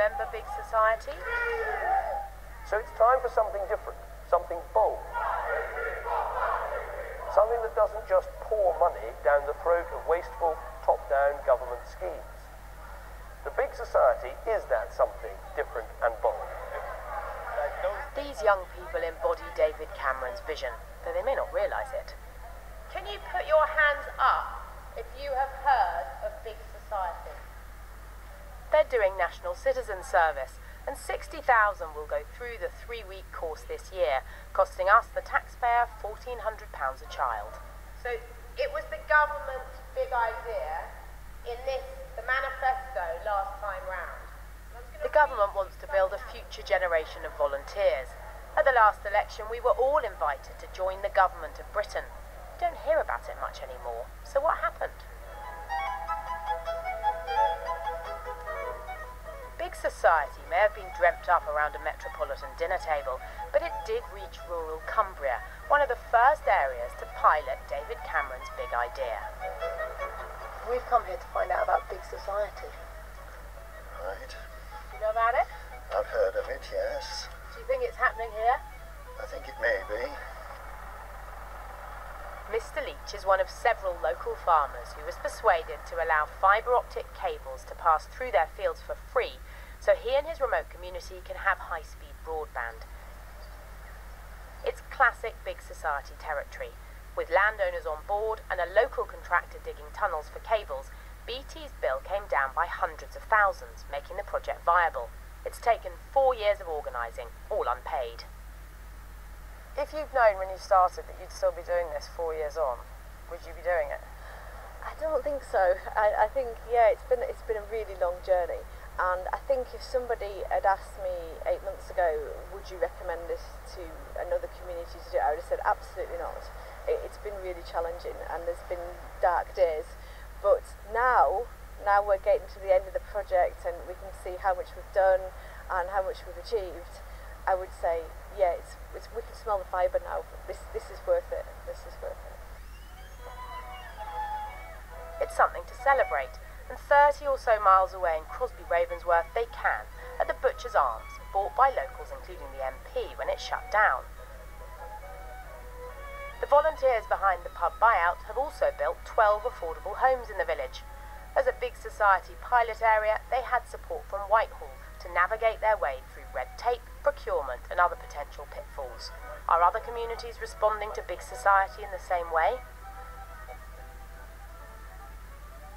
remember big society? So it's time for something different, something bold. Something that doesn't just pour money down the throat of wasteful, top-down government schemes. The big society is that something different and bold. These young people embody David Cameron's vision, though they may not realise it. Can you put your hands up if you have heard of big society? They're doing National Citizen Service, and 60,000 will go through the 3-week course this year, costing us, the taxpayer, £1,400 a child. So it was the government's big idea in the manifesto last time round. The government wants to build a future generation of volunteers. At the last election, we were all invited to join the government of Britain. You don't hear about it much anymore. So what happened? Big society may have been dreamt up around a metropolitan dinner table, but it did reach rural Cumbria, one of the first areas to pilot David Cameron's big idea. We've come here to find out about big society. Right. You know about it? I've heard of it, yes. Do you think it's happening here? I think it may be. Mr. Leach is one of several local farmers who was persuaded to allow fibre optic cables to pass through their fields for free, so he and his remote community can have high-speed broadband. It's classic big society territory. With landowners on board and a local contractor digging tunnels for cables, BT's bill came down by hundreds of thousands, making the project viable. It's taken 4 years of organising, all unpaid. If you'd known when you started that you'd still be doing this 4 years on, would you be doing it? I don't think so. I think, yeah, it's been a really long journey, and I think if somebody had asked me 8 months ago, would you recommend this to another community to do, I would have said absolutely not. It's been really challenging, and there's been dark days, but now we're getting to the end of the project and we can see how much we've done and how much we've achieved. I would say, yeah, we can smell the fibre now. This is worth it. This is worth it. It's something to celebrate, and 30 or so miles away in Crosby Ravensworth they can, at the Butcher's Arms, bought by locals including the MP when it shut down. The volunteers behind the pub buyout have also built 12 affordable homes in the village. As a big society pilot area, they had support from Whitehall to navigate their way through red tape, procurement and other potential pitfalls. Are other communities responding to big society in the same way?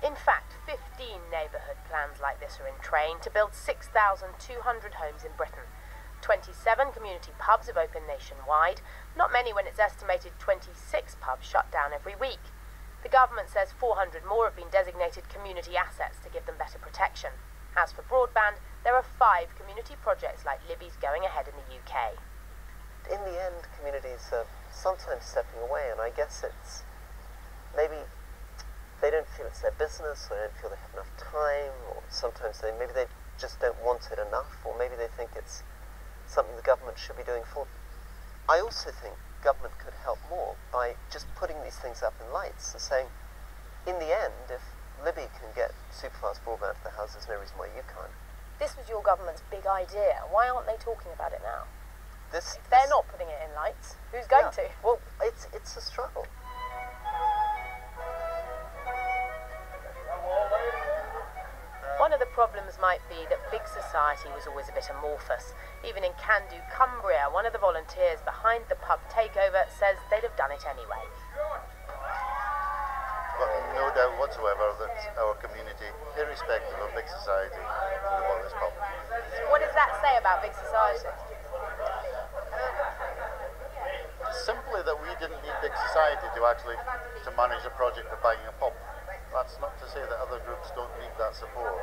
In fact, 15 neighbourhood plans like this are in train to build 6,200 homes in Britain. 27 community pubs have opened nationwide, not many when it's estimated 26 pubs shut down every week. The government says 400 more have been designated community assets to give them better protection. As for broadband, there are 5 community projects like Libby's going ahead in the UK. In the end, communities are sometimes stepping away, and I guess it's maybe they don't feel it's their business, or they don't feel they have enough time, or sometimes maybe they just don't want it enough, or maybe they think it's something the government should be doing for them. I also think government could help more by just putting these things up in lights and saying, in the end, if Libby can get superfast broadband to the house, there's no reason why you can't. This was your government's big idea. Why aren't they talking about it now? If they're not putting it in lights, who's going to? Well, it's a struggle. One of the problems might be that big society was always a bit amorphous. Even in Can-Do Cumbria, one of the volunteers behind the pub takeover says they'd have done it anyway. But no doubt whatsoever that our community, irrespective of big society, would have bought this pub. What does that say about big society? Simply that we didn't need big society to manage a project of buying a pub. That's not to say that other groups don't need that support.